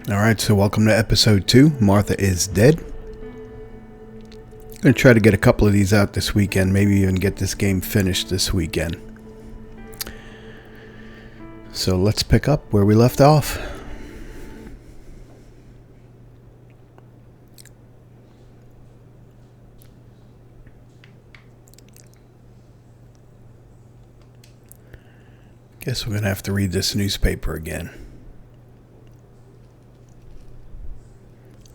Alright, so welcome to episode 2. Martha is dead. I'm going to try to get a couple of these out this weekend, maybe even get this game finished this weekend. So let's pick up where we left off. Guess we're going to have to read this newspaper again.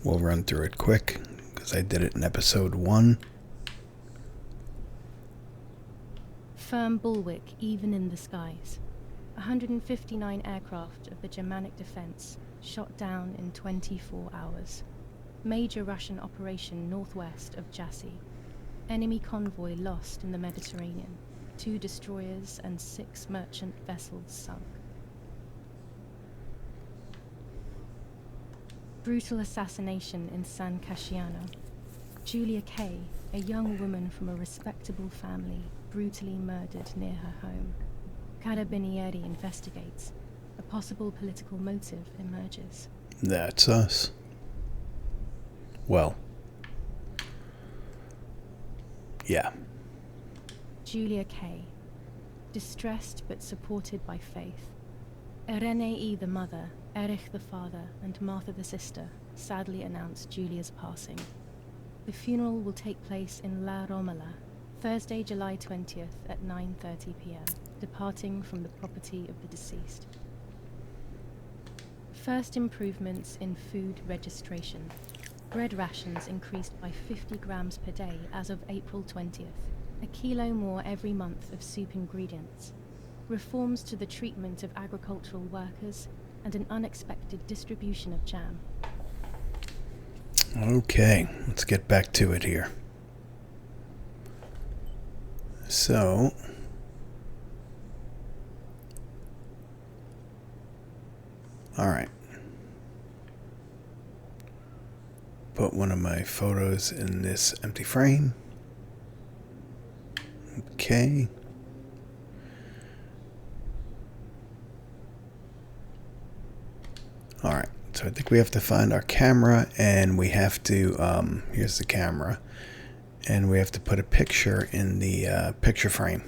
We'll run through it quick, because I did it in episode 1. Firm bulwark even in the skies. 159 aircraft of the Germanic defense shot down in 24 hours. Major Russian operation northwest of Jassy. Enemy convoy lost in the Mediterranean. 2 destroyers and 6 merchant vessels sunk. Brutal assassination in San Casciano. Julia Kay, a young woman from a respectable family, brutally murdered near her home. Carabinieri investigates. A possible political motive emerges. That's us. Well. Yeah. Julia Kay. Distressed but supported by faith. Irenei the mother, Erich the father, and Martha the sister sadly announced Julia's passing. The funeral will take place in La Romola, Thursday, July 20th at 9:30 p.m., departing from the property of the deceased. First improvements in food registration. Bread rations increased by 50 grams per day as of April 20th. A kilo more every month of soup ingredients. Reforms to the treatment of agricultural workers, and an unexpected distribution of jam. Okay, let's get back to it here. So, alright. Put one of my photos in this empty frame. Okay. Alright, so I think we have to find our camera, and we have to, here's the camera, and we have to put a picture in the picture frame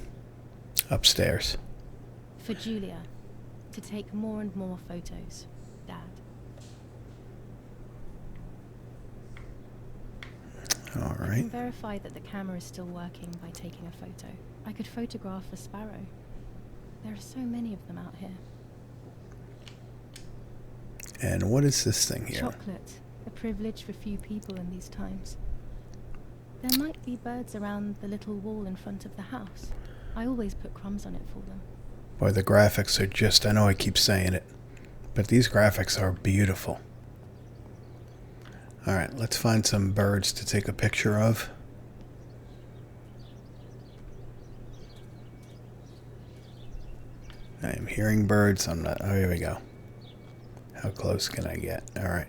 upstairs. For Julia, to take more and more photos, Dad. Alright. I can verify that the camera is still working by taking a photo. I could photograph a sparrow. There are so many of them out here. And what is this thing here? Chocolate, a privilege for few people in these times. There might be birds around the little wall in front of the house. I always put crumbs on it for them. Boy, the graphics are just, I know I keep saying it, but these graphics are beautiful. Alright, let's find some birds to take a picture of. I am hearing birds. I'm not, oh, here we go. How close can I get? Alright.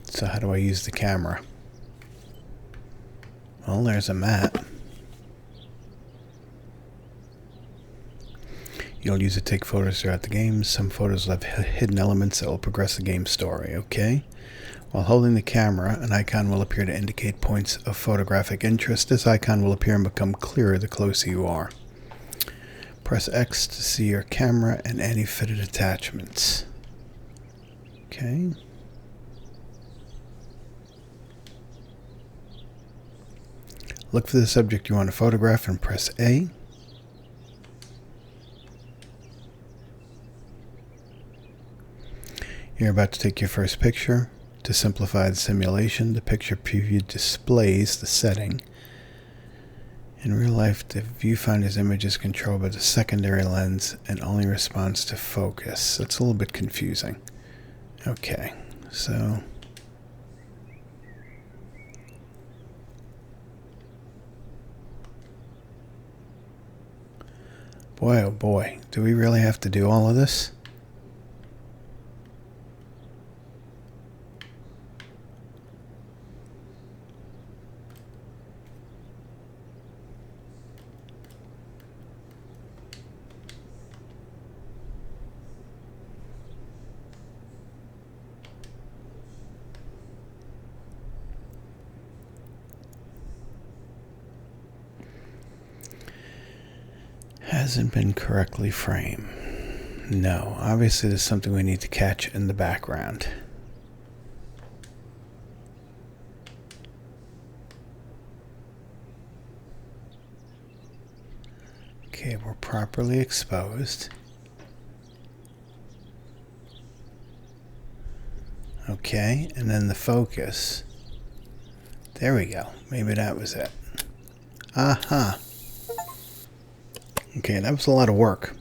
So how do I use the camera? Well, there's a map. You'll use it to take photos throughout the game. Some photos will have hidden elements that will progress the game story. Okay. While holding the camera, an icon will appear to indicate points of photographic interest. This icon will appear and become clearer the closer you are. Press X to see your camera and any fitted attachments. Okay. Look for the subject you want to photograph and press A. You're about to take your first picture. To simplify the simulation, the picture preview displays the setting. In real life, the viewfinder's image is controlled by the secondary lens and only responds to focus. That's a little bit confusing. Okay, so boy, oh boy, do we really have to do all of this? Hasn't been correctly framed. No, obviously there's something we need to catch in the background. Okay, we're properly exposed. Okay, and then the focus. There we go. Maybe that was it. Aha. Okay, that was a lot of work.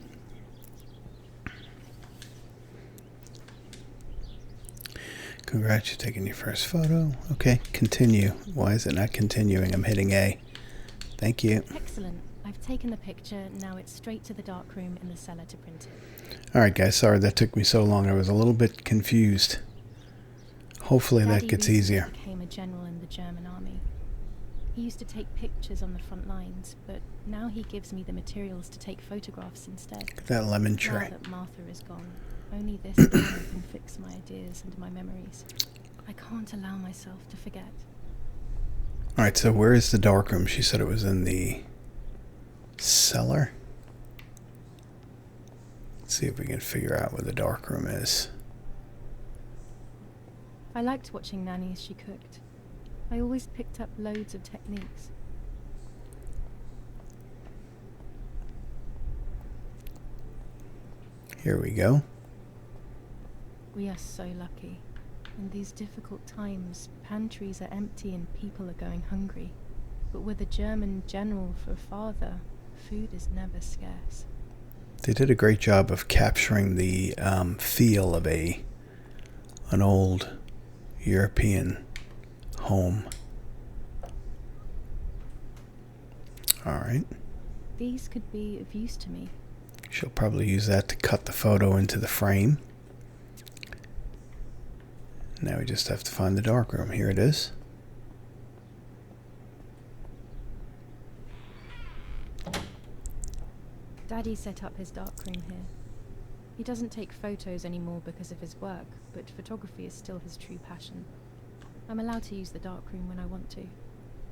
Congrats, you're taking your first photo. Okay, continue. Why is it not continuing? I'm hitting A. Thank you. Excellent. I've taken the picture. Now it's straight to the darkroom in the cellar to print it. Alright guys, sorry that took me so long. I was a little bit confused. Hopefully that gets easier. Became a general in the German army. He used to take pictures on the front lines, but now he gives me the materials to take photographs instead. Look at that lemon tree. Now that Martha is gone, only this camera can fix my ideas and my memories. I can't allow myself to forget. Alright, so where is the darkroom? She said it was in the cellar. Let's see if we can figure out where the darkroom is. I liked watching Nanny as she cooked. I always picked up loads of techniques. Here we go. We are so lucky. In these difficult times, pantries are empty and people are going hungry. But with a German general for a father, food is never scarce. They did a great job of capturing the feel of an old European home. Alright. These could be of use to me. She'll probably use that to cut the photo into the frame. Now we just have to find the darkroom. Here it is. Daddy set up his darkroom here. He doesn't take photos anymore because of his work, but photography is still his true passion. I'm allowed to use the darkroom when I want to.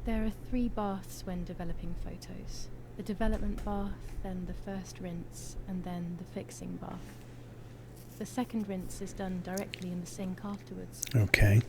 There are 3 baths when developing photos. The development bath, then the first rinse, and then the fixing bath. The second rinse is done directly in the sink afterwards. Okay.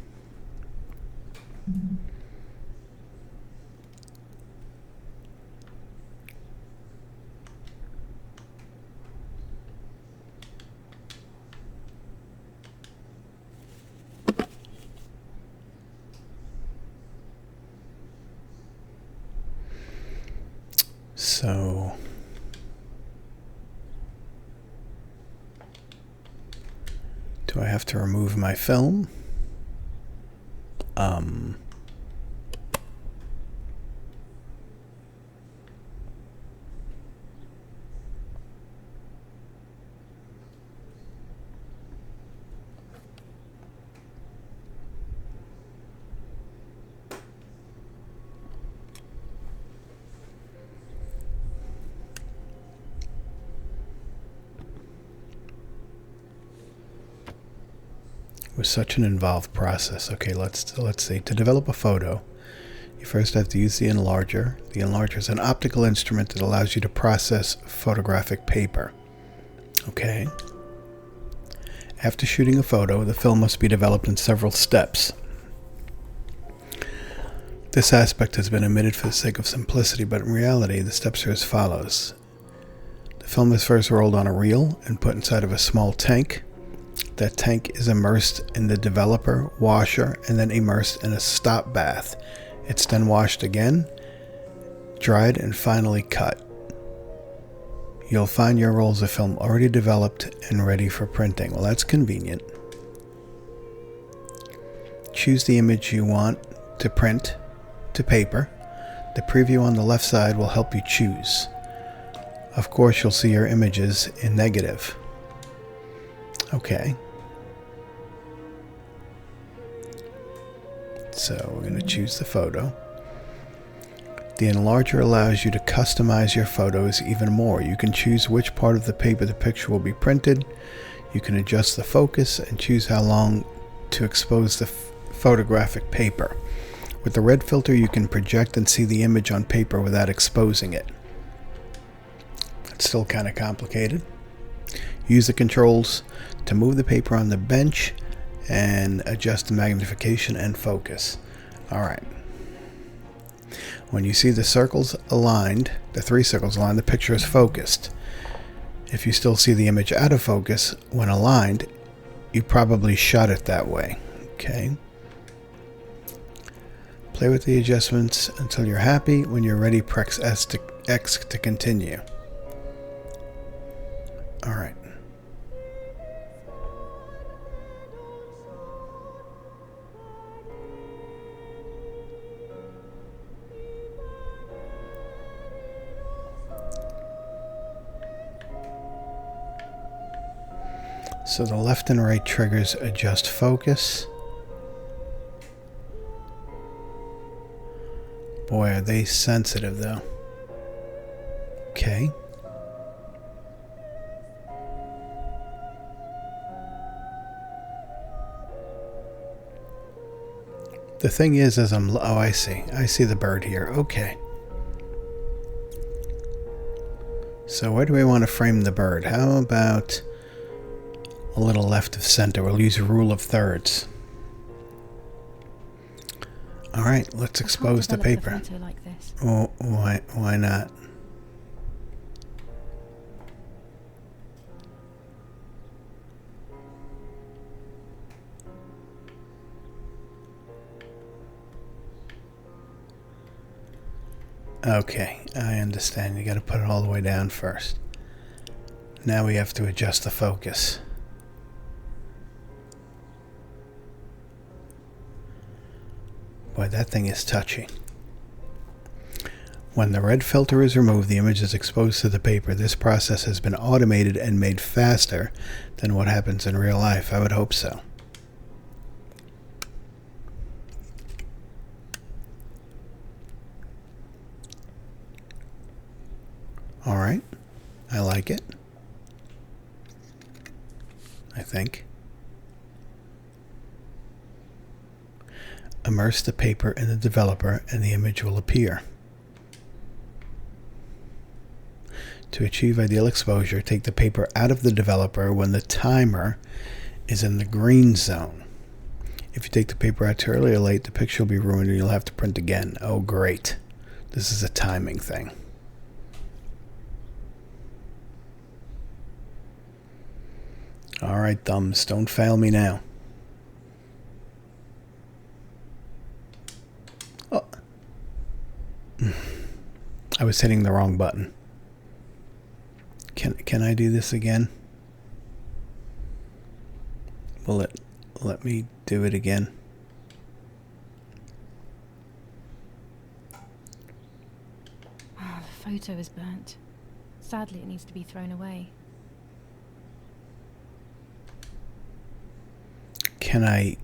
So do I have to remove my film? It was such an involved process. Okay, let's see. To develop a photo, you first have to use the enlarger. The enlarger is an optical instrument that allows you to process photographic paper. Okay. After shooting a photo, the film must be developed in several steps. This aspect has been omitted for the sake of simplicity, but in reality, the steps are as follows. The film is first rolled on a reel and put inside of a small tank. That tank is immersed in the developer, washer, and then immersed in a stop bath. It's then washed again, dried, and finally cut. You'll find your rolls of film already developed and ready for printing. Well, that's convenient. Choose the image you want to print to paper. The preview on the left side will help you choose. Of course, you'll see your images in negative. Okay. So we're going to choose the photo. The enlarger allows you to customize your photos even more. You can choose which part of the paper the picture will be printed. You can adjust the focus and choose how long to expose the photographic paper. With the red filter, you can project and see the image on paper without exposing it. Let's it's still kind of complicated. Use the controls to move the paper on the bench and adjust the magnification and focus. Alright. When you see the circles aligned, the 3 circles aligned, the picture is focused. If you still see the image out of focus when aligned, you probably shot it that way. Okay. Play with the adjustments until you're happy. When you're ready, press X to continue. Alright. So the left and right triggers adjust focus. Boy, are they sensitive though. Okay. The thing is, as oh, I see the bird here. Okay. So where do we want to frame the bird? How about a little left of center? We'll use a rule of thirds. Alright, let's expose the paper. Photo like this. Oh, why not? Okay, I understand. You got to put it all the way down first. Now we have to adjust the focus. Boy, that thing is touchy. When the red filter is removed, the image is exposed to the paper. This process has been automated and made faster than what happens in real life. I would hope so. Alright, I like it. I think. Immerse the paper in the developer and the image will appear. To achieve ideal exposure, take the paper out of the developer when the timer is in the green zone. If you take the paper out too early or late, the picture will be ruined and you'll have to print again. Oh, great. This is a timing thing. Alright, thumbs, don't fail me now. Oh. I was hitting the wrong button. Can I do this again? Will it let me do it again? Oh, the photo is burnt. Sadly, it needs to be thrown away. Can I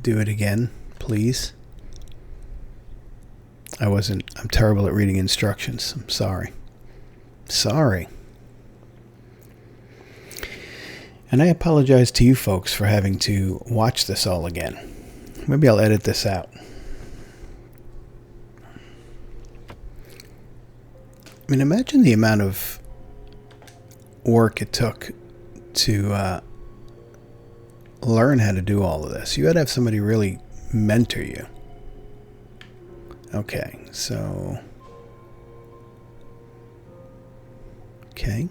do it again, please? I'm terrible at reading instructions. I'm sorry. Sorry. And I apologize to you folks for having to watch this all again. Maybe I'll edit this out. I mean, imagine the amount of work it took to learn how to do all of this. You had to have somebody really mentor you. Okay, so... Okay.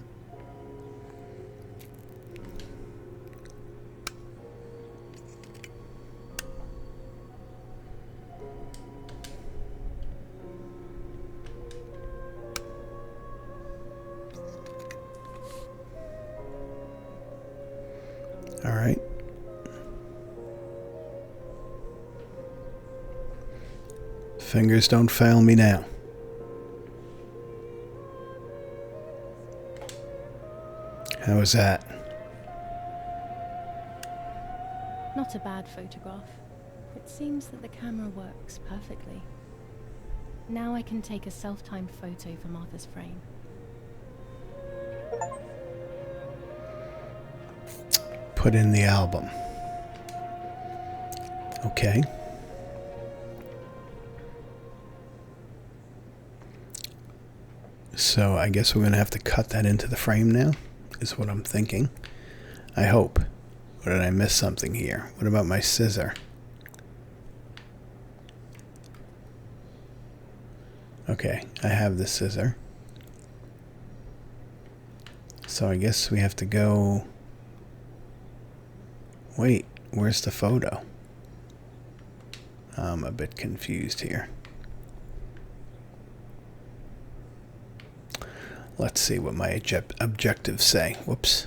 All right. Fingers don't fail me now. How was that? Not a bad photograph. It seems that the camera works perfectly. Now I can take a self-timed photo for Martha's frame. Put in the album. Okay. So I guess we're going to have to cut that into the frame now, is what I'm thinking. I hope. Or did I miss something here? What about my scissor? Okay, I have the scissor. So I guess we have to go... Wait, where's the photo? I'm a bit confused here. Let's see what my objectives say. Whoops.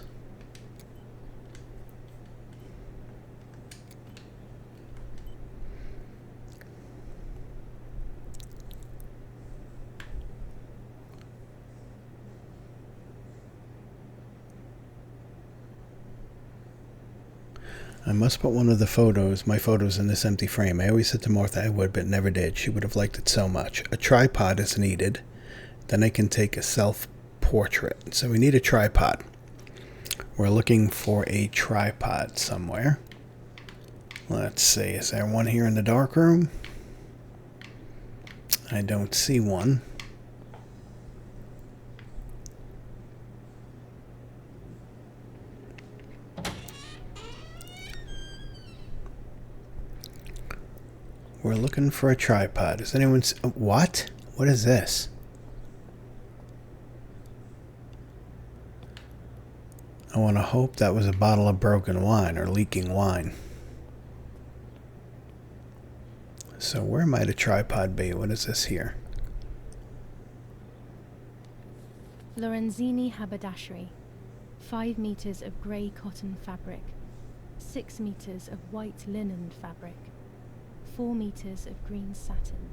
I must put one of the photos, my photos, in this empty frame. I always said to Martha I would, but never did. She would have liked it so much. A tripod is needed. Then I can take a self-portrait. So we need a tripod. We're looking for a tripod somewhere. Let's see, is there one here in the dark room? I don't see one. We're looking for a tripod. Is anyone... What? What is this? I want to hope that was a bottle of broken wine or leaking wine. So where might a tripod be? What is this here? Lorenzini haberdashery. 5 meters of grey cotton fabric. 6 meters of white linen fabric. 4 meters of green satin.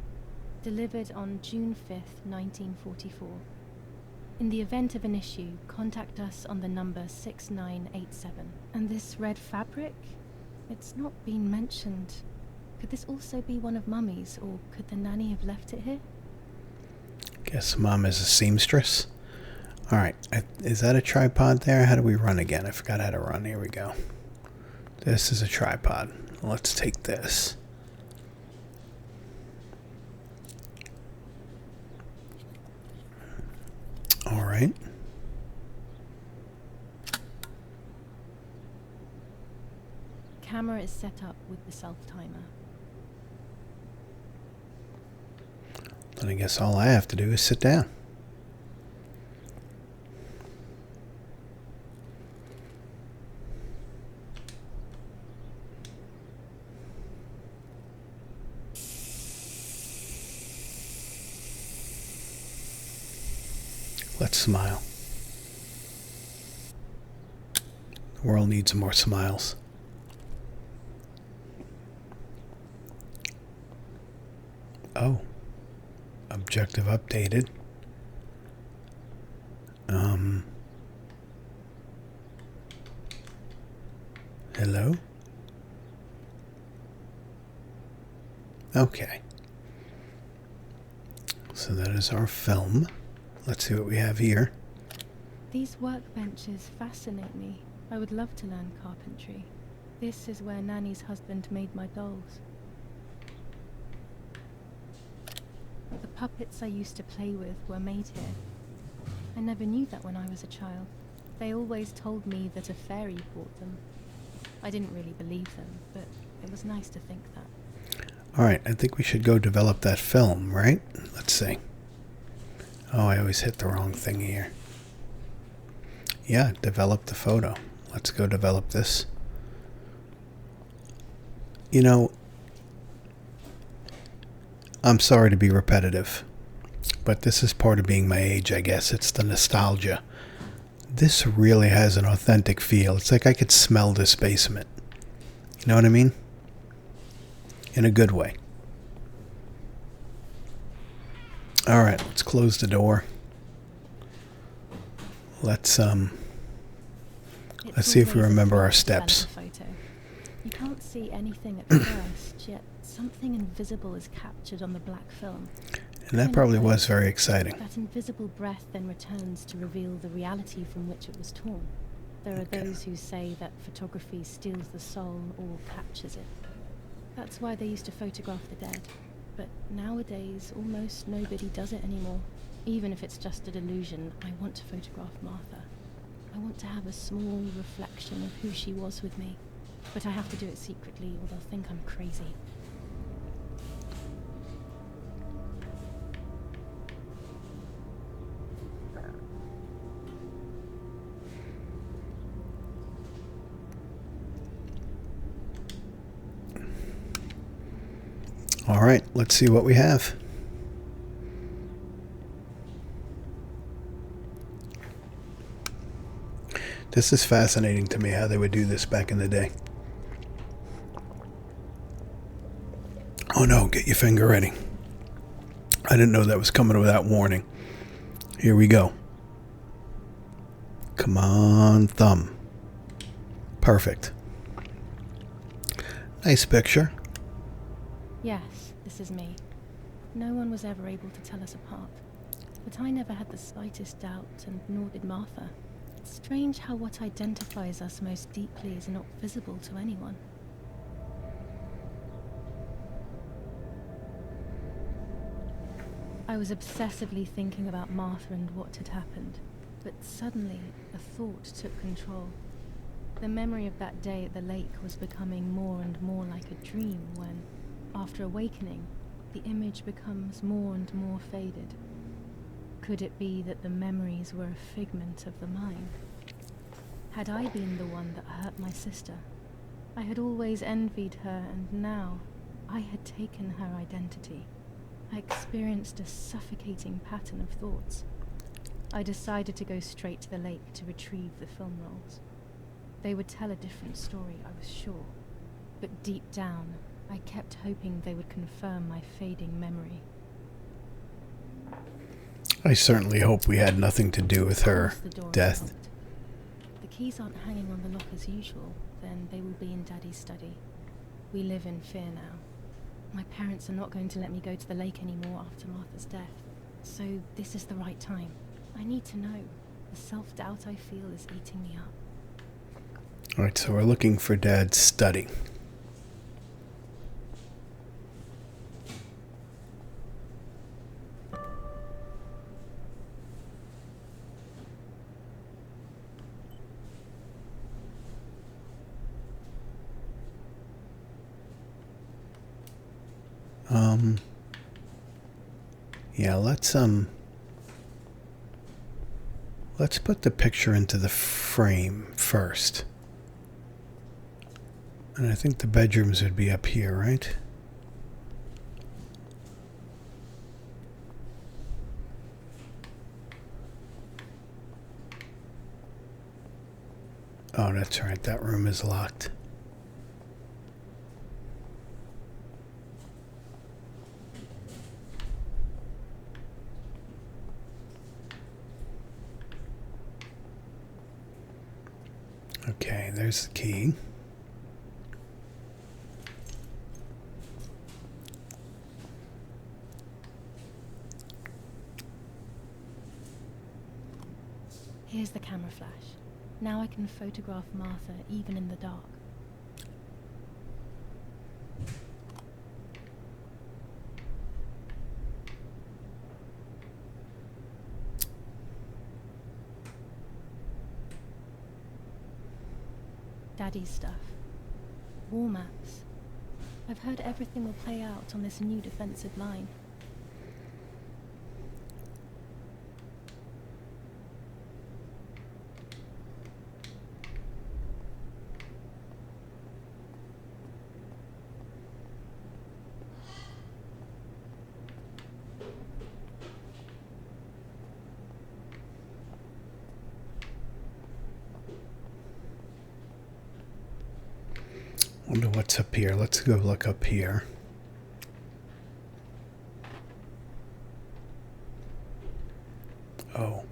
Delivered on June 5th, 1944. In the event of an issue, contact us on the number 6987. And this red fabric? It's not been mentioned. Could this also be one of Mummy's, or could the nanny have left it here? Guess Mom is a seamstress. Alright, is that a tripod there? How do we run again? I forgot how to run. Here we go. This is a tripod. Let's take this. Alright. Camera is set up with the self-timer. Then I guess all I have to do is sit down. Let's smile. The world needs more smiles. Oh. Objective updated. Hello? Okay. So that is our film. Let's see what we have here. These workbenches fascinate me. I would love to learn carpentry. This is where Nanny's husband made my dolls. The puppets I used to play with were made here. I never knew that when I was a child. They always told me that a fairy bought them. I didn't really believe them, but it was nice to think that. Alright, I think we should go develop that film, right? Let's see. Oh, I always hit the wrong thing here. Yeah, develop the photo. Let's go develop this. You know, I'm sorry to be repetitive, but this is part of being my age, I guess. It's the nostalgia. This really has an authentic feel. It's like I could smell this basement. You know what I mean? In a good way. Alright, let's close the door. Let's see if we remember our steps. You can't see anything at first, yet something invisible is captured on the black film. And that probably was very exciting. That invisible breath then returns to reveal the reality from which it was torn. There are those who say that photography steals the soul or captures it. That's why they used to photograph the dead. But nowadays, almost nobody does it anymore. Even if it's just a delusion, I want to photograph Martha. I want to have a small reflection of who she was with me. But I have to do it secretly or they'll think I'm crazy. All right, let's see what we have. This is fascinating to me, how they would do this back in the day. Oh no, get your finger ready. I didn't know that was coming without warning. Here we go. Come on, thumb. Perfect. Nice picture. Yes, this is me. No one was ever able to tell us apart. But I never had the slightest doubt, and nor did Martha. It's strange how what identifies us most deeply is not visible to anyone. I was obsessively thinking about Martha and what had happened, but suddenly a thought took control. The memory of that day at the lake was becoming more and more like a dream when, after awakening, the image becomes more and more faded. Could it be that the memories were a figment of the mind? Had I been the one that hurt my sister? I had always envied her, and now I had taken her identity. I experienced a suffocating pattern of thoughts. I decided to go straight to the lake to retrieve the film rolls. They would tell a different story, I was sure. But deep down, I kept hoping they would confirm my fading memory. I certainly hope we had nothing to do with her death. The keys aren't hanging on the lock as usual, then they will be in Daddy's study. We live in fear now. My parents are not going to let me go to the lake anymore after Martha's death. So this is the right time. I need to know. The self-doubt I feel is eating me up. Alright, so we're looking for Dad's study. Yeah, let's put the picture into the frame first. And I think the bedrooms would be up here, right? Oh, that's right, that room is locked. Okay, there's the key. Here's the camera flash. Now I can photograph Martha even in the dark. Daddy's stuff. War maps. I've heard everything will play out on this new defensive line. Wonder what's up here. Let's go look up here. Oh.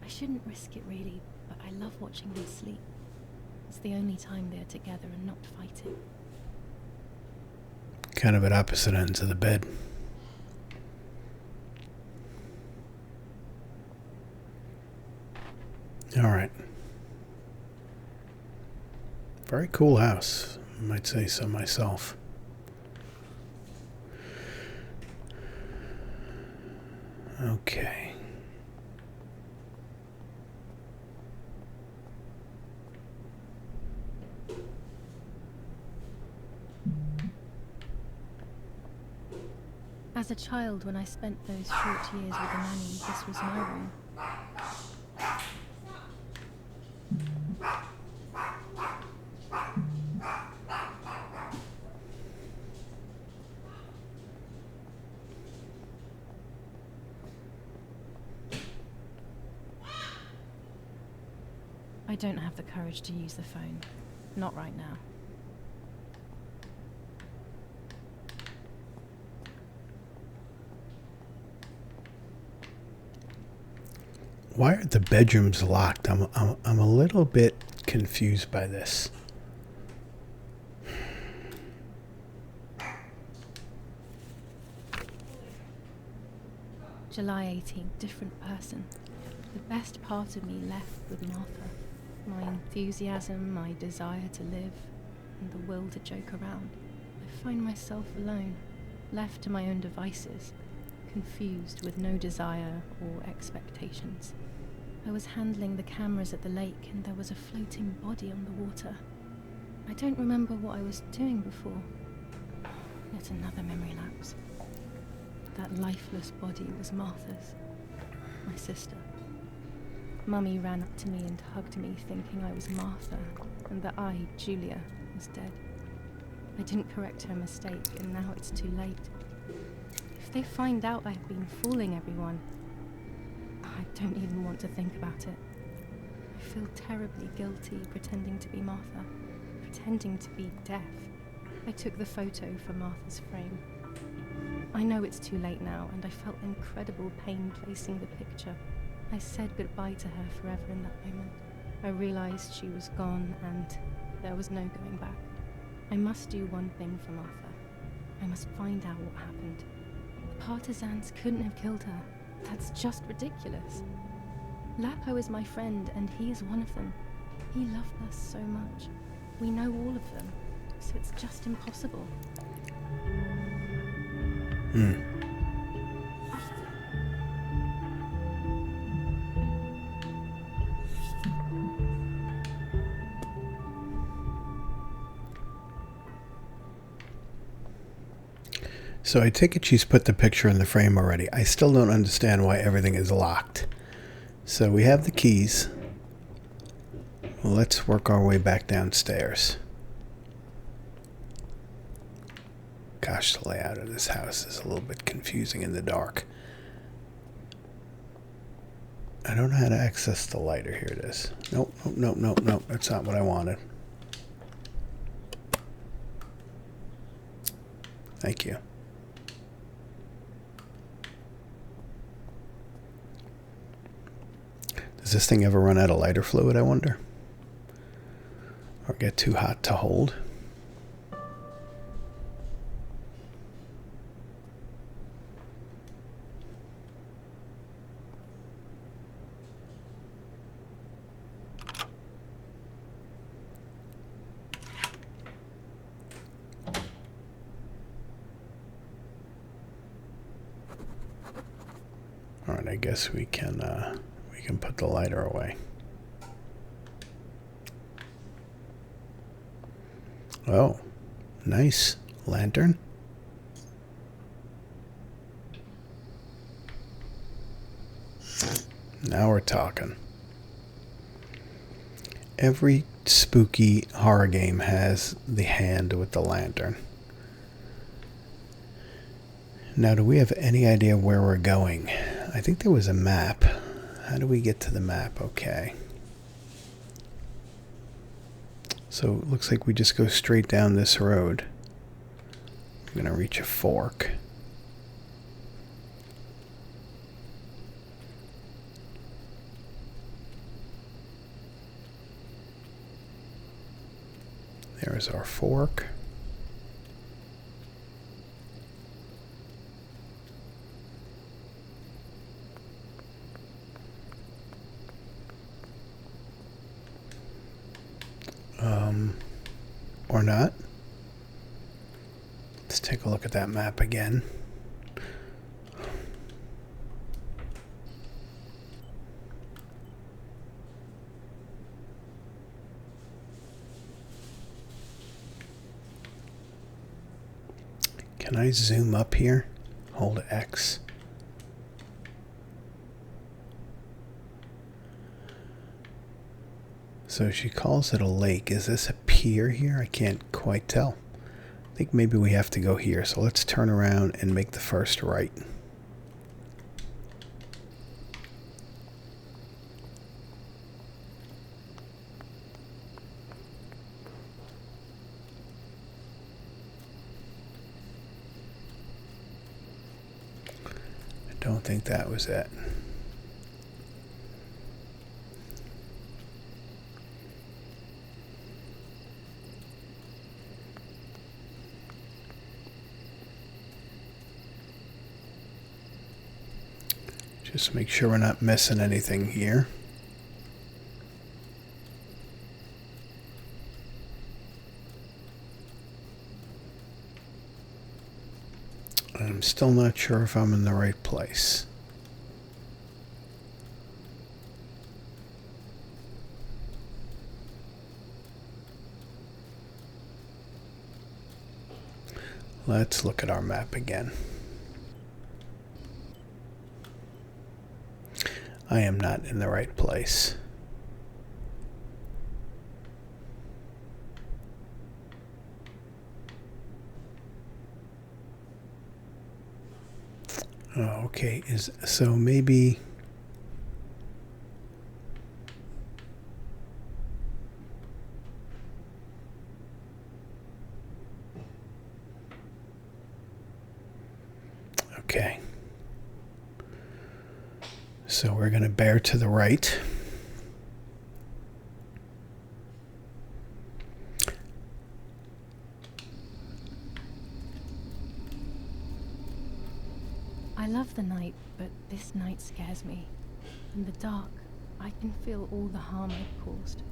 I shouldn't risk it really, but I love watching them sleep. It's the only time they're together and not fighting. Kind of at opposite ends of the bed. All right. Very cool house. I might say so myself. Okay. As a child, when I spent those short years with a nanny, this was my room. I don't have the courage to use the phone. Not right now. Why are the bedrooms locked? I'm a little bit confused by this. July 18th, different person. The best part of me left with Martha. My enthusiasm, my desire to live, and the will to joke around. I find myself alone, left to my own devices, confused with no desire or expectations. I was handling the cameras at the lake and there was a floating body on the water. I don't remember what I was doing before. Yet another memory lapse. That lifeless body was Martha's, my sister. Mummy ran up to me and hugged me, thinking I was Martha, and that I, Julia, was dead. I didn't correct her mistake, and now it's too late. If they find out I've been fooling everyone, I don't even want to think about it. I feel terribly guilty pretending to be Martha, pretending to be deaf. I took the photo for Martha's frame. I know it's too late now, and I felt incredible pain placing the picture. I said goodbye to her forever in that moment. I realized she was gone, and there was no going back. I must do one thing for Martha. I must find out what happened. The partisans couldn't have killed her. That's just ridiculous. Lapo is my friend, and he is one of them. He loved us so much. We know all of them, so it's just impossible. So I take it she's put the picture in the frame already. I still don't understand why everything is locked. So we have the keys. Well, let's work our way back downstairs. Gosh, the layout of this house is a little bit confusing in the dark. I don't know how to access the lighter. Here it is. Nope, nope, nope, nope, nope. That's not what I wanted. Thank you. Does this thing ever run out of lighter fluid, I wonder? Or get too hot to hold? Alright, I guess we can put the lighter away. Oh, nice lantern. Now we're talking. Every spooky horror game has the hand with the lantern. Now, do we have any idea where we're going? I think there was a map. How do we get to the map? Okay. So it looks like we just go straight down this road. I'm going to reach a fork. There's our fork. Or not. Let's take a look at that map again. Can I zoom up here? Hold X. So she calls it a lake. Is this a pier here? I can't quite tell. I think maybe we have to go here. So let's turn around and make the first right. I don't think that was it. Just make sure we're not missing anything here. I'm still not sure if I'm in the right place. Let's look at our map again. I am not in the right place. Oh, okay. So maybe okay. So we're going to bear to the right. I love the night, but this night scares me. In the dark, I can feel all the harm I've caused.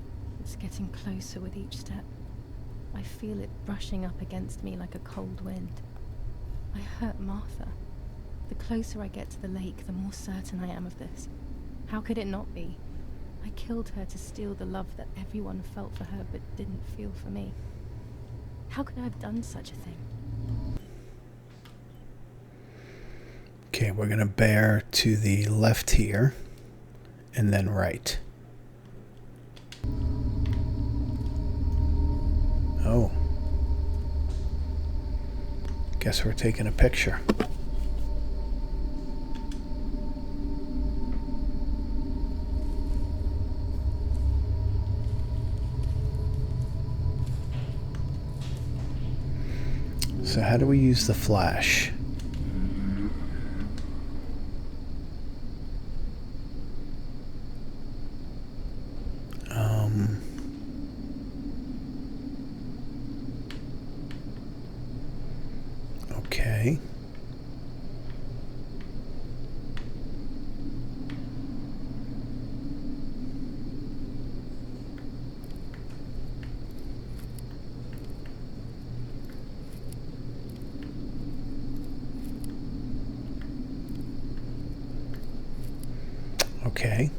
It's getting closer with each step. I feel it brushing up against me like a cold wind. I hurt Martha. The closer I get to the lake, the more certain I am of this. How could it not be? I killed her to steal the love that everyone felt for her but didn't feel for me. How could I have done such a thing? Okay, we're going to bear to the left here and then right. Oh. Guess we're taking a picture. So how do we use the flash? Okay. Okay.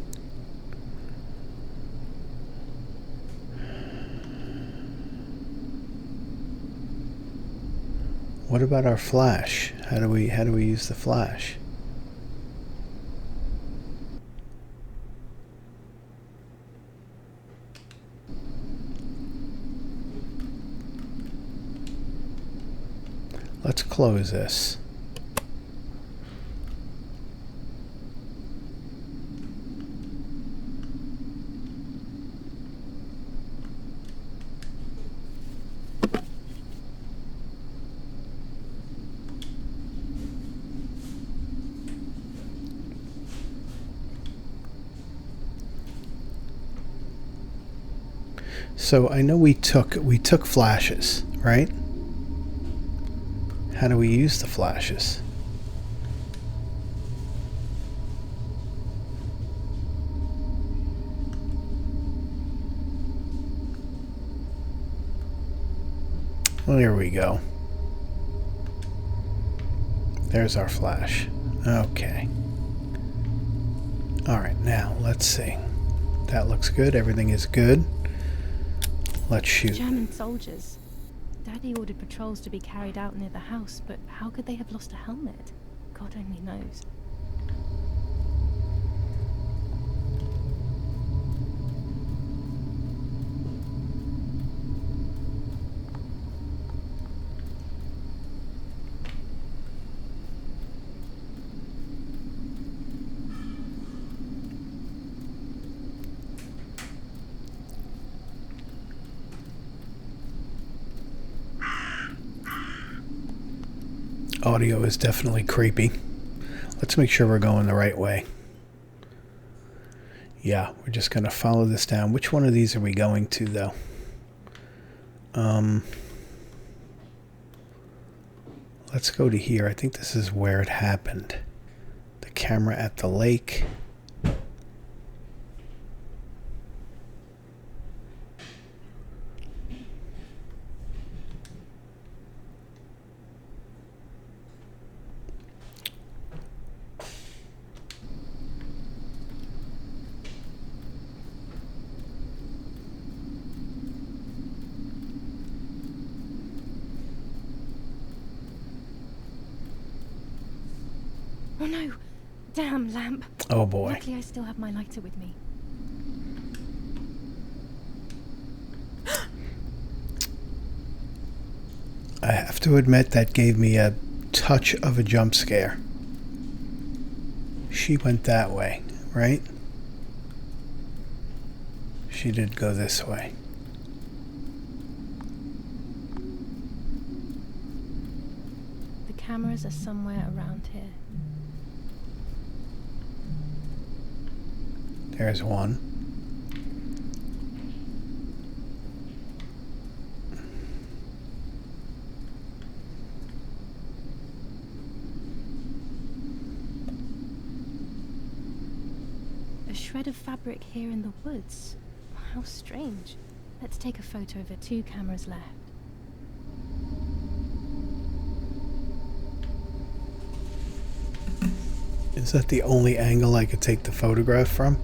What about our flash? How do we use the flash? Let's close this. So I know we took flashes, right? How do we use the flashes? Well, here we go. There's our flash. Okay. Alright, now let's see. That looks good. Everything is good. Let's shoot. German soldiers. Daddy ordered patrols to be carried out near the house, but how could they have lost a helmet? God only knows. Audio is definitely creepy. Let's make sure we're going the right way. Yeah, we're just going to follow this down. Which one of these are we going to, though? Let's go to here. I think this is where it happened. The camera at the lake. Oh no! Damn lamp! Oh boy. Luckily I still have my lighter with me. I have to admit that gave me a touch of a jump scare. She went that way, right? She did go this way. The cameras are somewhere around here. There's one. A shred of fabric here in the woods. How strange. Let's take a photo of it. 2 cameras left. Is that the only angle I could take the photograph from?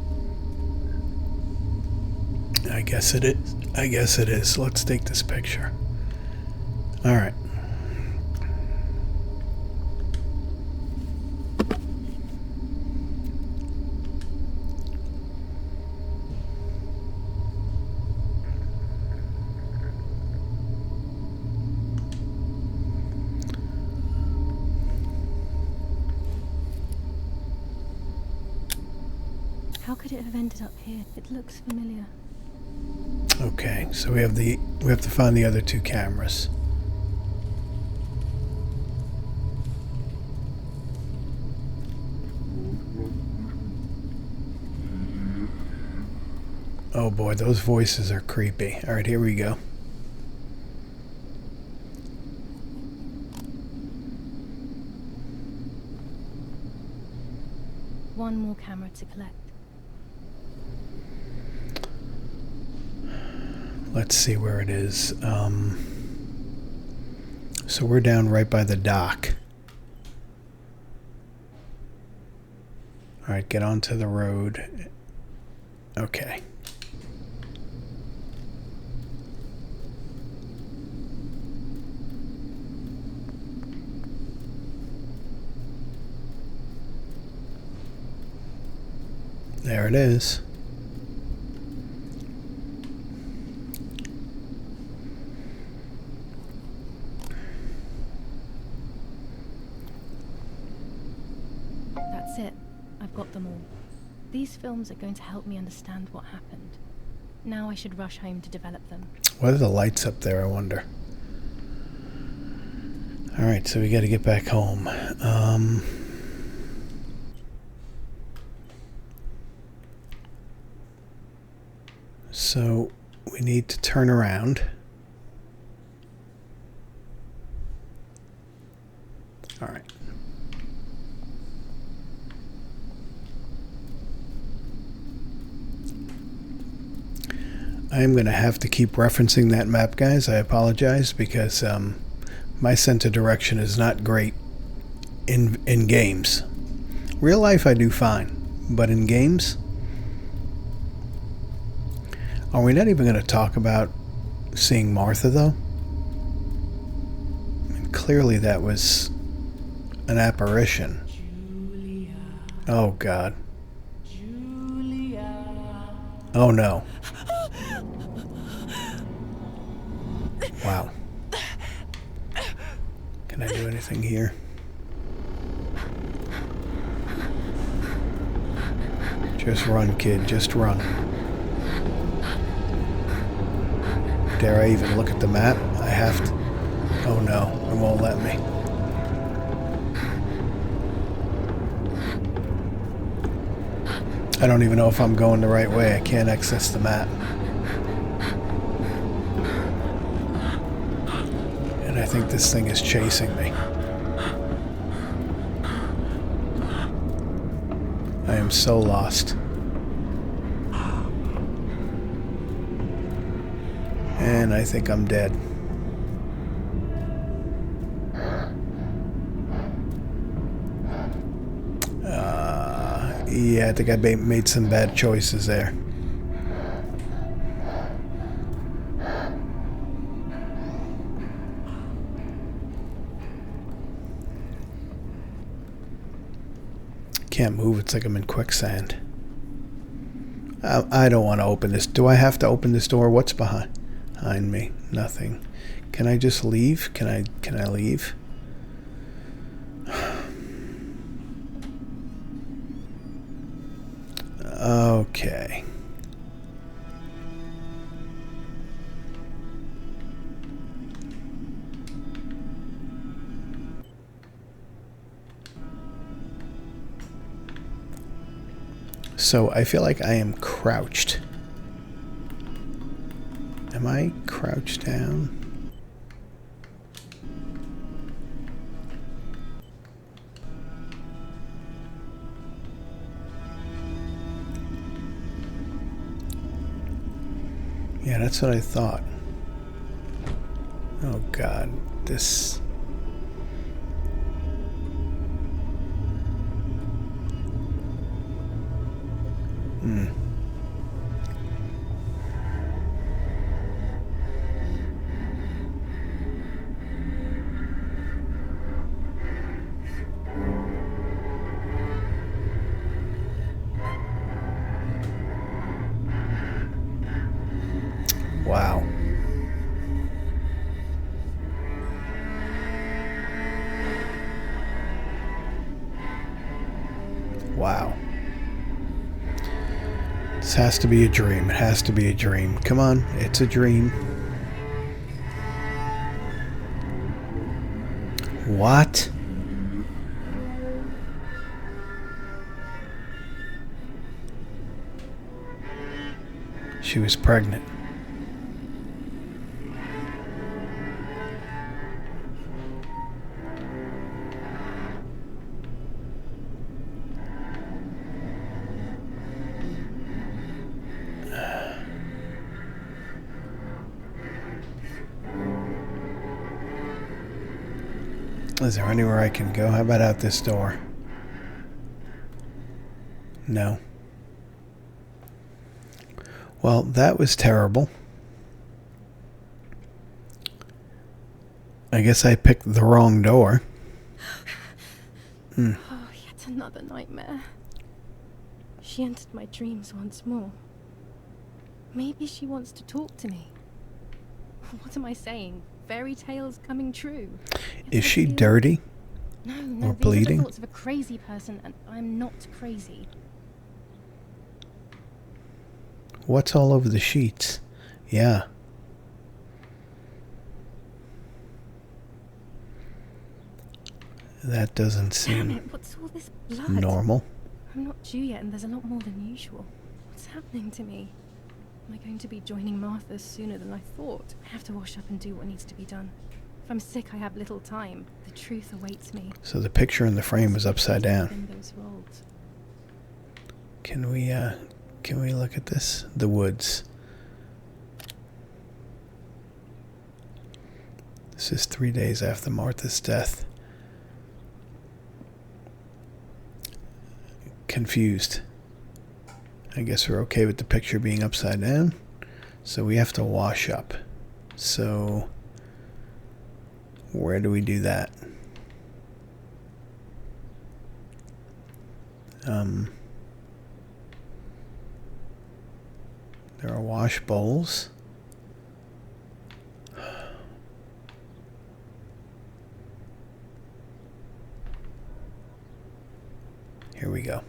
I guess it is. I guess it is. Let's take this picture. All right. How could it have ended up here? It looks familiar. Okay, so we have to find the other 2 cameras. Oh boy, those voices are creepy. All right, here we go. One more camera to collect. Let's see where it is. So we're down right by the dock. All right, get onto the road. Okay. There it is. That's it. I've got them all. These films are going to help me understand what happened. Now I should rush home to develop them. What are the lights up there, I wonder? All right, so we got to get back home. So we need to turn around. All right. I'm going to have to keep referencing that map, guys. I apologize because my sense of direction is not great. in games. Real life I do fine, but in games, are we not even going to talk about seeing Martha though? I mean, clearly that was an apparition. Oh God. Oh no. Wow. Can I do anything here? Just run, kid. Just run. Dare I even look at the map? I have to. Oh no, it won't let me. I don't even know if I'm going the right way. I can't access the map. And I think this thing is chasing me. I am so lost. And I think I'm dead. Yeah, I think I made some bad choices there. Can't move. It's like I'm in quicksand. I don't want to open this. Do I have to open this door? What's behind me? Nothing. Can I just leave? Can I leave? Okay. So I feel like I am crouched. Am I crouched down? Yeah, that's what I thought. Oh God, this... Wow. Wow. This has to be a dream. It has to be a dream. Come on, it's a dream. What? She was pregnant. Is there anywhere I can go? How about out this door? No. Well, that was terrible. I guess I picked the wrong door. Oh, yet another nightmare. She entered my dreams once more. Maybe she wants to talk to me. What am I saying? Fairy tales coming true. Is she dirty? No, or these bleeding? are the thoughts of a crazy person, and I'm not crazy. What's all over the sheets? Yeah. That doesn't Damn seem it, what's all this blood? normal. I'm not due yet, and there's a lot more than usual. What's happening to me? Am I going to be joining Martha sooner than I thought? I have to wash up and do what needs to be done. If I'm sick, I have little time. The truth awaits me. So the picture in the frame is upside down. Those rolled. Can we look at this? The woods. This is 3 days after Martha's death. confused. I guess we're okay with the picture being upside down. So we have to wash up. So where do we do that? There are wash bowls. Here we go.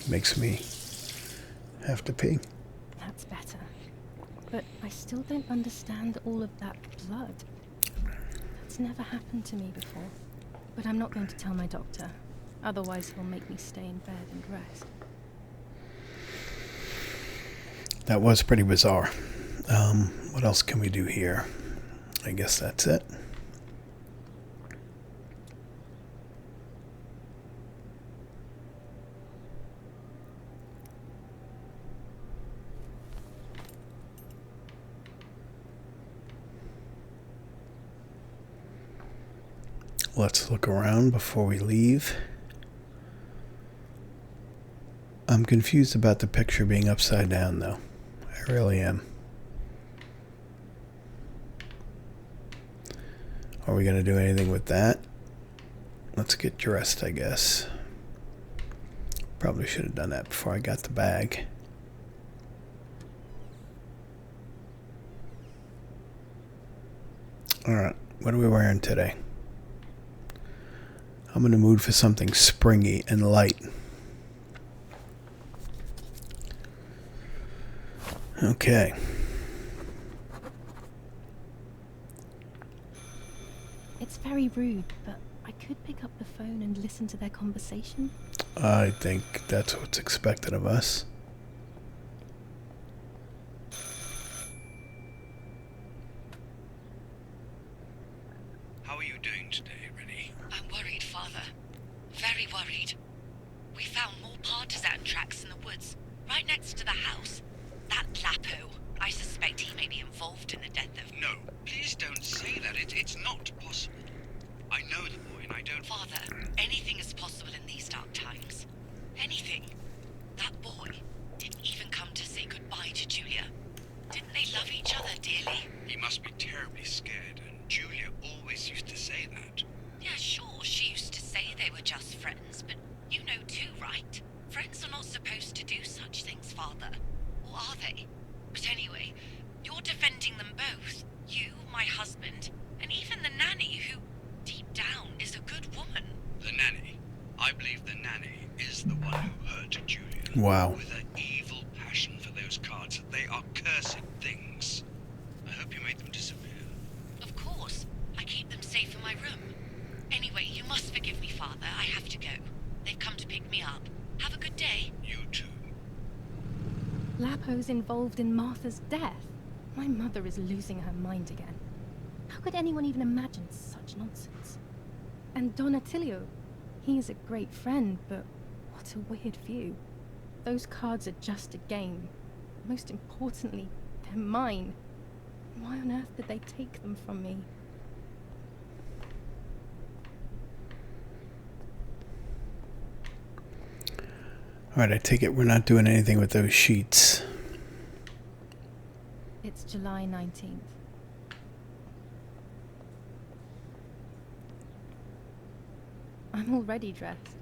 Makes me have to pee. That's better. But I still don't understand all of that blood. That's never happened to me before. But I'm not going to tell my doctor. Otherwise he'll make me stay in bed and rest. That was pretty bizarre. What else can we do here? I guess that's it. Let's look around before we leave. I'm confused about the picture being upside down, though. I really am. Are we going to do anything with that? Let's get dressed, I guess. Probably should have done that before I got the bag. Alright, what are we wearing today? I'm in the mood for something springy and light. Okay. It's very rude, but I could pick up the phone and listen to their conversation. I think that's what's expected of us. How are you doing today, Rennie? I'm worried, Father. Very worried. We found more partisan tracks in the woods, right next to the house. That Lapo, I suspect he may be involved in the death of... No, please don't say that. It's not possible. I know the boy and I don't... Father, anything is possible in these dark times. Anything. That boy didn't even come to say goodbye to Julia. Didn't they love each other dearly? He must be terribly scared, and Julia always used to say that. Yeah, sure, she used to say they were just friends, but you know too, right? Friends are not supposed to do such things, Father. Or are they? But anyway, you're defending them both. You, my husband, and even the nanny who, deep down, is a good woman. The nanny. I believe the nanny is the one who hurt Julia. Wow. With her evil passion for those cards. They are cursed things. I hope you made them disappear. Of course. I keep them safe in my room. Anyway, you must forgive me, Father. I have to go. They've come to pick me up. Have a good day. You too. Lapo's involved in Martha's death. My mother is losing her mind again. How could anyone even imagine such nonsense? And Don Attilio, he is a great friend, but what a weird view. Those cards are just a game. Most importantly, they're mine. Why on earth did they take them from me? Alright, I take it we're not doing anything with those sheets. It's July 19th. I'm already dressed.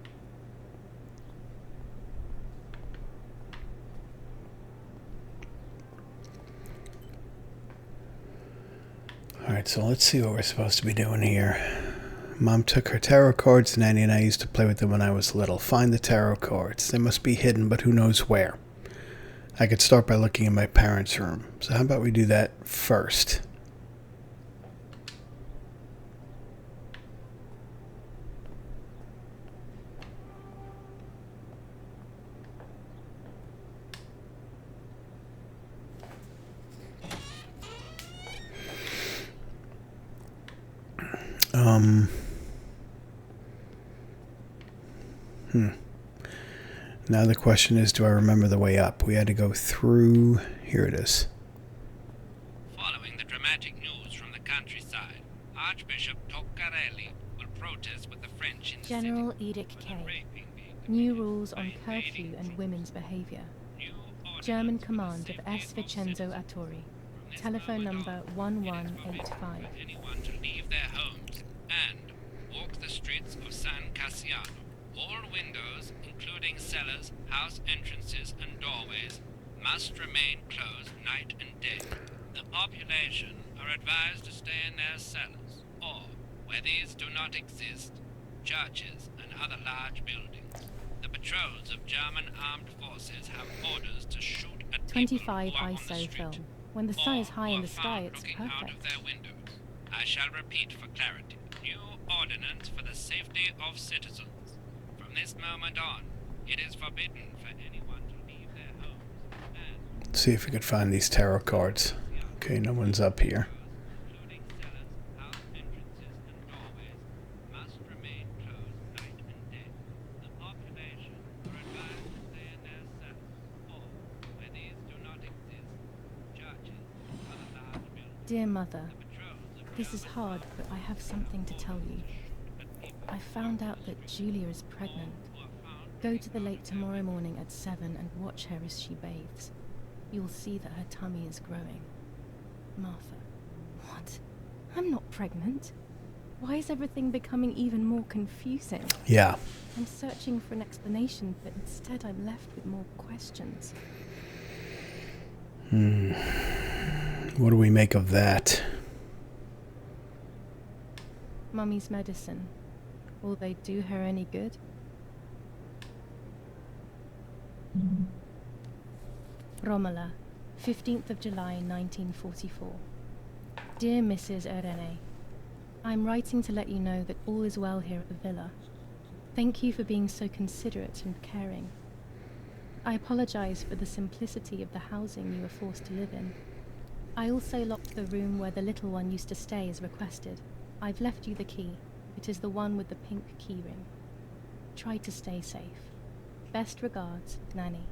Alright, so let's see what we're supposed to be doing here. Mom took her tarot cards. Nanny and I used to play with them when I was little. Find the tarot cards. They must be hidden, but who knows where. I could start by looking in my parents' room. So how about we do that first? Now the question is, do I remember the way up? We had to go through... Here it is. Following the dramatic news from the countryside, Archbishop Toccarelli will protest with the French in the General city Edict for the K. raping being New committed rules by on invading curfew and troops. women's behavior. New ordinance German for the command of safety S. Vincenzo citizens. Attori. From this Telephone moment number on, it is 1185. forbidden for anyone to leave their homes and walk the streets of San Cassiano. All windows, including cellars, house entrances, and doorways, must remain closed night and day. The population are advised to stay in their cellars, or, where these do not exist, churches and other large buildings. The patrols of German armed forces have orders to shoot at people 25 who are on the ISO street, film. When the sun or is high who in are the sky, found it's looking out of perfect. their windows. I shall repeat for clarity. New ordinance for the safety of citizens. From this moment on, it is forbidden for anyone to leave their homes and Let's see if we could find these tarot cards. Okay, no one's up here. including cellars, house entrances, and doorways, must remain closed night and day. The population are advised to stay in their cellars, or, where these do not exist, churches and other large buildings. Dear Mother, Patrols of this is hard, but I have something to tell you. I found out that Julia is pregnant. Go to the lake tomorrow morning at 7 and watch her as she bathes. You'll see that her tummy is growing. Martha. What? I'm not pregnant. Why is everything becoming even more confusing? Yeah. I'm searching for an explanation, but instead I'm left with more questions. What do we make of that? Mummy's medicine. Will they do her any good? Romola, 15th of July 1944. Dear Mrs. Irene, I'm writing to let you know that all is well here at the villa. Thank you for being so considerate and caring. I apologize for the simplicity of the housing you were forced to live in. I also locked the room where the little one used to stay as requested. I've left you the key. It is the one with the pink keyring. Try to stay safe. Best regards, Nanny.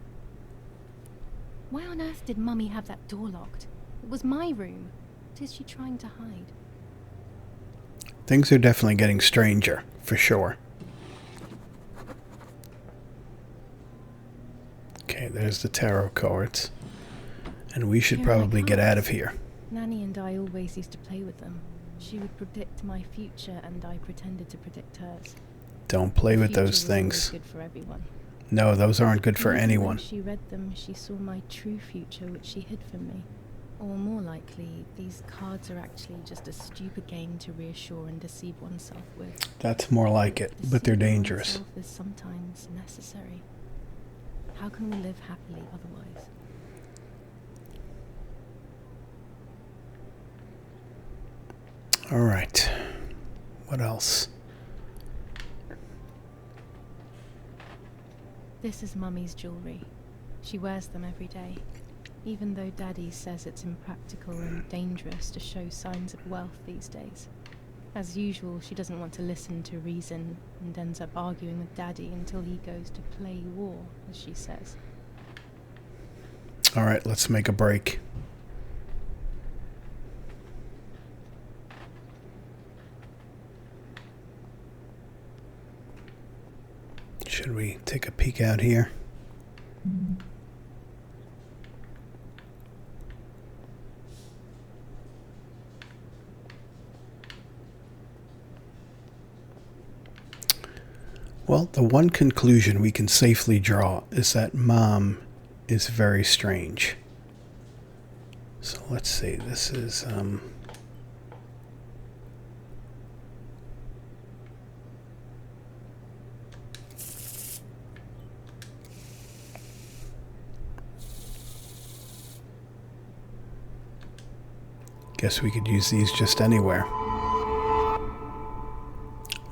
Why on earth did Mummy have that door locked? It was my room. What is she trying to hide? Things are definitely getting stranger, for sure. Okay, there's the tarot cards. And we should Here are my probably get out of cards. here. Nanny and I always used to play with them. She would predict my future and I pretended to predict hers. Don't play The with future those was things. always good for everyone. No, those aren't good for Maybe anyone. When she read them, she saw my true future, which she hid from me. Or more likely, these cards are actually just a stupid game to reassure and deceive oneself with. That's more like it, but they're Deceiving dangerous. oneself is sometimes necessary. How can we live happily otherwise? All right. What else? This is Mummy's jewelry. She wears them every day, even though Daddy says it's impractical and dangerous to show signs of wealth these days. As usual, she doesn't want to listen to reason and ends up arguing with Daddy until he goes to play war, as she says. All right, let's make a break. Should we take a peek out here? Well, the one conclusion we can safely draw is that Mom is very strange. So let's see, this is, guess we could use these just anywhere.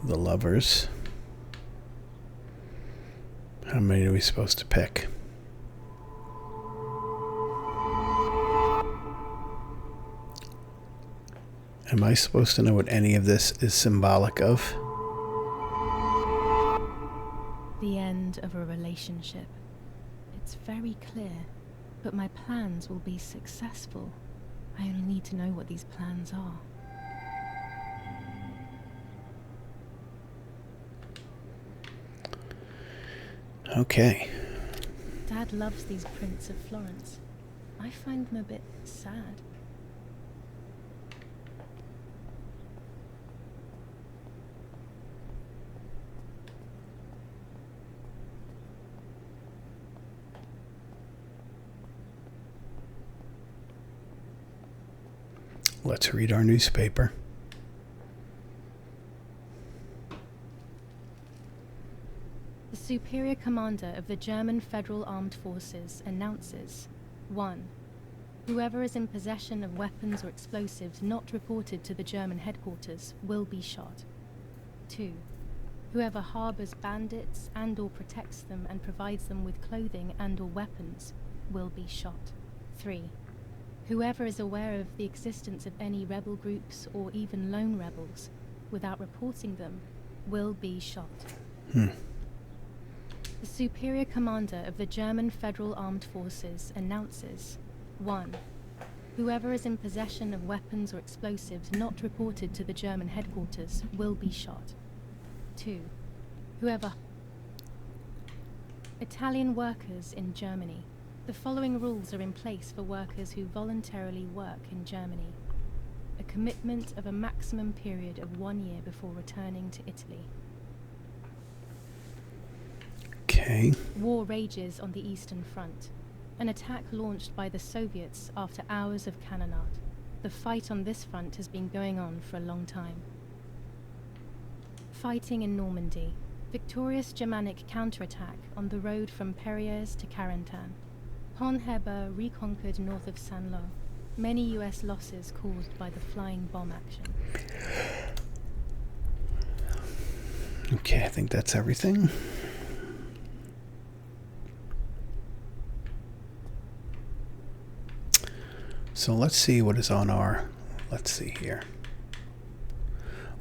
The Lovers. How many are we supposed to pick? Am I supposed to know what any of this is symbolic of? The end of a relationship. very clear, but my plans will be successful. I only need to know what these plans are. Okay. Dad loves these prints of Florence. I find them a bit sad. Let's read our newspaper. The Superior Commander of the German Federal Armed Forces announces 1. Whoever is in possession of weapons or explosives not reported to the German headquarters will be shot. 2. Whoever harbors bandits and/or protects them and provides them with clothing and/or weapons will be shot. 3. Whoever is aware of the existence of any rebel groups or even lone rebels without reporting them will be shot. The Superior Commander of the German Federal Armed Forces announces 1. Whoever is in possession of weapons or explosives not reported to the German headquarters will be shot. 2. Whoever... Italian workers in Germany. The following rules are in place for workers who voluntarily work in Germany. A commitment of a maximum period of 1 year before returning to Italy. Okay. War rages on the Eastern Front. An attack launched by the Soviets after hours of cannonade. The fight on this front has been going on for a long time. Fighting in Normandy. Victorious Germanic counterattack on the road from Perrières to Carentan. Pont-Heber reconquered north of Saint-Lô. Many US losses caused by the flying bomb action. Okay, I think that's everything. So let's see what is on our... Let's see here.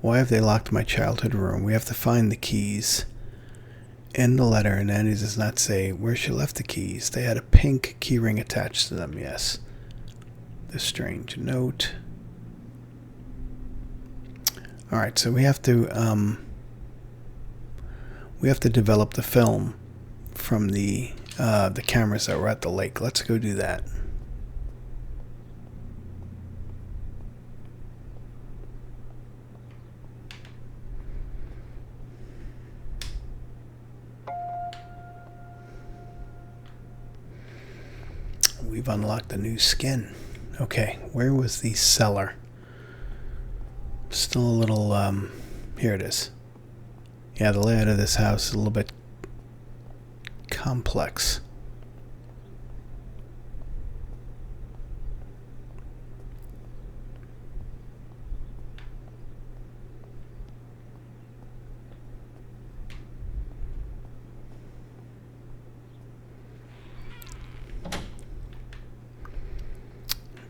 Why have they locked my childhood room? We have to find the keys in the letter, and then it does not say where she left the keys. They had a pink keyring attached to them, yes. The strange note. Alright, so we have to develop the film from the cameras that were at the lake. Let's go do that. We've unlocked a new skin. Okay, where was the cellar? Still a little, here it is. Yeah, the layout of this house is a little bit complex.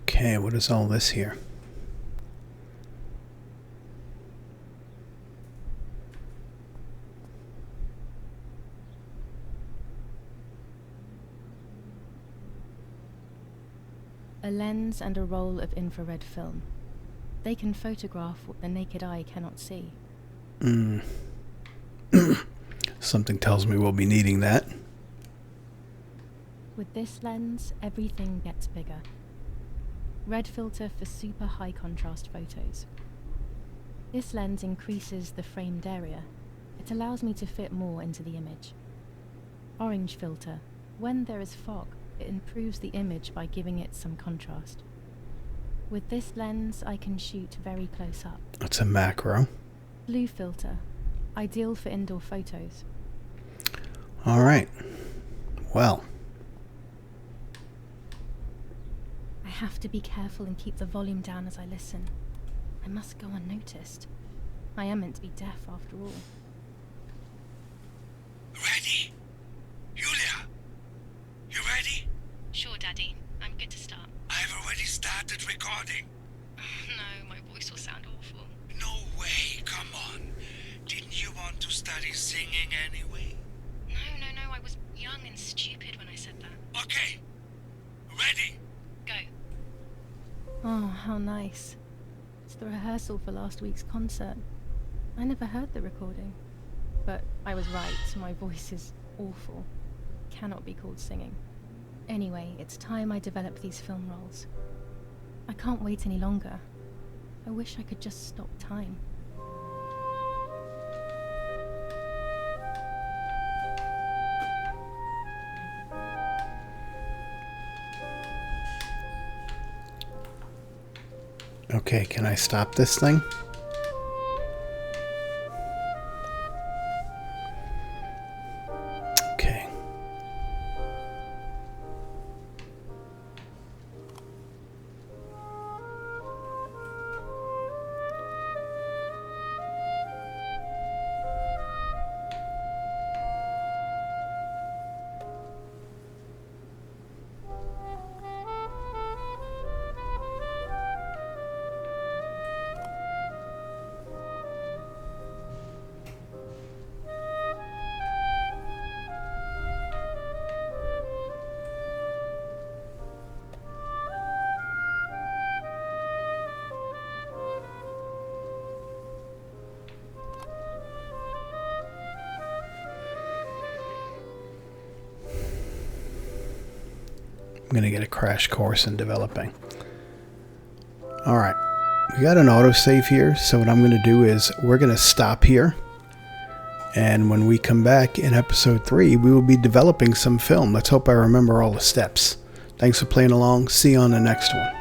Okay, what is all this here? A lens and a roll of infrared film. They can photograph what the naked eye cannot see. Something tells me we'll be needing that. With this lens, everything gets bigger. Red filter for super high contrast photos. This lens increases the framed area. It allows me to fit more into the image. Orange filter. When there is fog, it improves the image by giving it some contrast. With this lens, I can shoot very close up. That's a macro. Blue filter. Ideal for indoor photos. Alright. Well. I have to be careful and keep the volume down as I listen. I must go unnoticed. I am meant to be deaf after all. Ready? Julia? You ready? Sure, Daddy. I'm good to start. I've already started recording. No, my voice will sound awful. No way, come on. Didn't you want to study singing anyway? No, I was young and stupid when I said that. how nice. It's the rehearsal for last week's concert. I never heard the recording. But I was right, my voice is awful. Cannot be called singing. Anyway, it's time I develop these film roles. I can't wait any longer. I wish I could just stop time. Okay, can I stop this thing? Okay. I'm going to get a crash course in developing. Alright, we got an autosave here, so what I'm going to do is we're going to stop here. And when we come back in episode 3, we will be developing some film. Let's hope I remember all the steps. Thanks for playing along. See you on the next one.